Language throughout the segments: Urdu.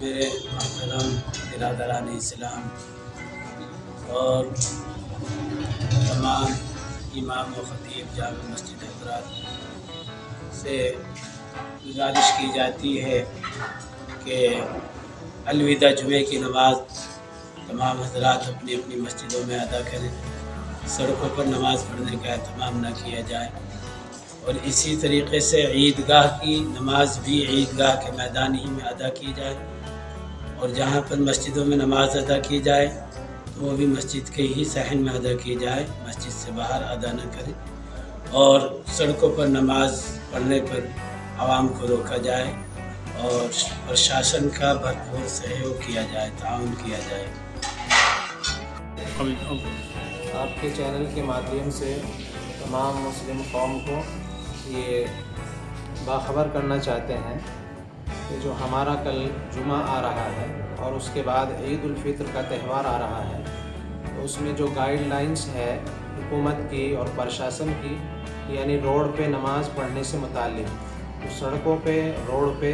میرے محترم برادران اسلام اور تمام امام و خطیب جامع مسجد حضرات سے گزارش کی جاتی ہے کہ الوداع جمعے کی نماز تمام حضرات اپنی اپنی مسجدوں میں ادا کریں، سڑکوں پر نماز پڑھنے کا اہتمام نہ کیا جائے، اور اسی طریقے سے عیدگاہ کی نماز بھی عیدگاہ کے میدان ہی میں ادا کی جائے، اور جہاں پر مسجدوں میں نماز ادا کی جائے تو وہ بھی مسجد کے ہی صحن میں ادا کی جائے، مسجد سے باہر ادا نہ کریں، اور سڑکوں پر نماز پڑھنے پر عوام کو روکا جائے اور پرشاسن کا بھرپور سہیوگ کیا جائے، تعاون کیا جائے۔ آپ کے چینل کے مادھیم سے تمام مسلم قوم کو یہ باخبر کرنا چاہتے ہیں کہ جو ہمارا کل جمعہ آ رہا ہے اور اس کے بعد عید الفطر کا تہوار آ رہا ہے، تو اس میں جو گائیڈ لائنز ہے حکومت کی اور پرشاسن کی، یعنی روڈ پہ نماز پڑھنے سے متعلق، تو سڑکوں پہ روڈ پہ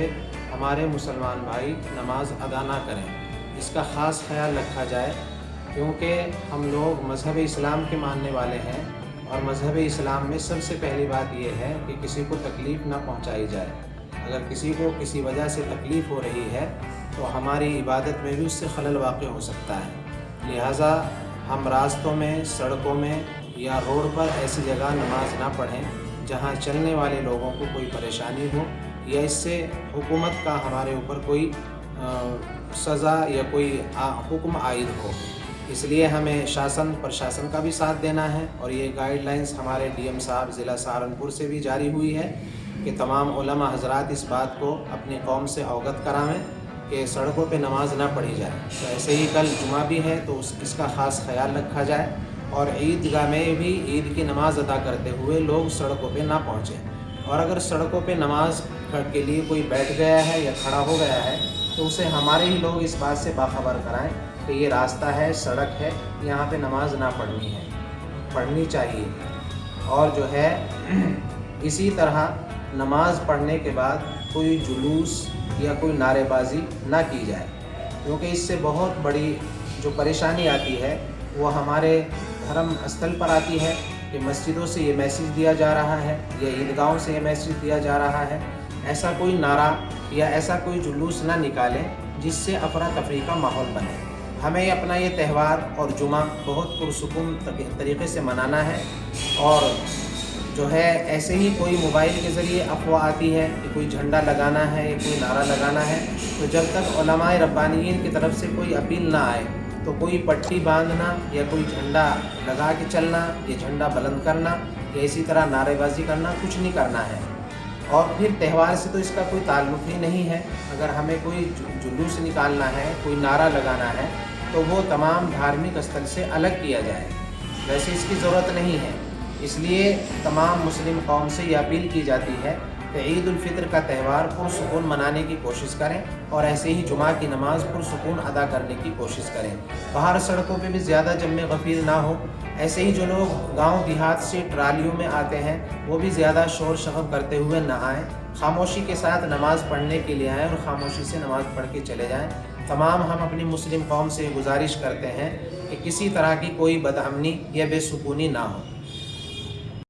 ہمارے مسلمان بھائی نماز ادا نہ کریں، اس کا خاص خیال رکھا جائے، کیونکہ ہم لوگ مذہب اسلام کے ماننے والے ہیں، اور مذہب اسلام میں سب سے پہلی بات یہ ہے کہ کسی کو تکلیف نہ پہنچائی جائے۔ اگر کسی کو کسی وجہ سے تکلیف ہو رہی ہے تو ہماری عبادت میں بھی اس سے خلل واقع ہو سکتا ہے، لہٰذا ہم راستوں میں، سڑکوں میں یا روڈ پر ایسی جگہ نماز نہ پڑھیں جہاں چلنے والے لوگوں کو کوئی پریشانی ہو یا اس سے حکومت کا ہمارے اوپر کوئی سزا یا کوئی حکم عائد ہو۔ اس لیے ہمیں پرشاسن کا بھی ساتھ دینا ہے، اور یہ گائیڈ لائنز ہمارے ڈی ایم صاحب ضلع سہارنپور سے بھی جاری ہوئی ہے کہ تمام علماء حضرات اس بات کو اپنی قوم سے اوگت کرائیں کہ سڑکوں پہ نماز نہ پڑھی جائے۔ تو ایسے ہی کل جمعہ بھی ہے تو اس کا خاص خیال رکھا جائے، اور عیدگاہ میں بھی عید کی نماز ادا کرتے ہوئے لوگ سڑکوں پہ نہ پہنچیں، اور اگر سڑکوں پہ نماز کے لیے کوئی بیٹھ گیا ہے یا کھڑا ہو گیا ہے تو اسے ہمارے ہی لوگ اس بات سے باخبر کرائیں کہ یہ راستہ ہے، سڑک ہے، یہاں پہ نماز نہ پڑھنی چاہیے۔ اور جو ہے اسی طرح نماز پڑھنے کے بعد کوئی جلوس یا کوئی نعرے بازی نہ کی جائے، کیونکہ اس سے بہت بڑی جو پریشانی آتی ہے وہ ہمارے دھرم استھل پر آتی ہے کہ مسجدوں سے یہ میسیج دیا جا رہا ہے یا عیدگاہوں سے یہ میسیج دیا جا رہا ہے، ایسا کوئی نعرہ یا ایسا کوئی جلوس نہ نکالیں جس سے افراتفری کا ماحول بنے۔ ہمیں اپنا یہ تہوار اور جمعہ بہت پرسکون طریقے سے منانا ہے، اور جو ہے ایسے ہی کوئی موبائل کے ذریعے افواہ آتی ہے کہ کوئی جھنڈا لگانا ہے یا کوئی نعرہ لگانا ہے، تو جب تک علماء ربانیین کی طرف سے کوئی اپیل نہ آئے تو کوئی پٹی باندھنا یا کوئی جھنڈا لگا کے چلنا یا جھنڈا بلند کرنا یا اسی طرح نعرے بازی کرنا کچھ نہیں کرنا ہے۔ اور پھر تہوار سے تو اس کا کوئی تعلق ہی نہیں ہے۔ اگر ہمیں کوئی جلوس نکالنا ہے، کوئی نعرہ لگانا ہے تو وہ تمام دھارمک استھل سے الگ کیا جائے، ویسے اس کی ضرورت نہیں ہے۔ اس لیے تمام مسلم قوم سے یہ اپیل کی جاتی ہے کہ عید الفطر کا تہوار پرسکون منانے کی کوشش کریں، اور ایسے ہی جمعہ کی نماز پرسکون ادا کرنے کی کوشش کریں۔ باہر سڑکوں پہ بھی زیادہ جم غفیر نہ ہو۔ ایسے ہی جو لوگ گاؤں دیہات سے ٹرالیوں میں آتے ہیں وہ بھی زیادہ شور شغب کرتے ہوئے نہ آئیں، خاموشی کے ساتھ نماز پڑھنے کے لیے آئیں اور خاموشی سے نماز پڑھ کے چلے جائیں۔ تمام ہم اپنی مسلم قوم سے گزارش کرتے ہیں کہ کسی طرح کی کوئی بدامنی یا بے سکونی نہ ہو۔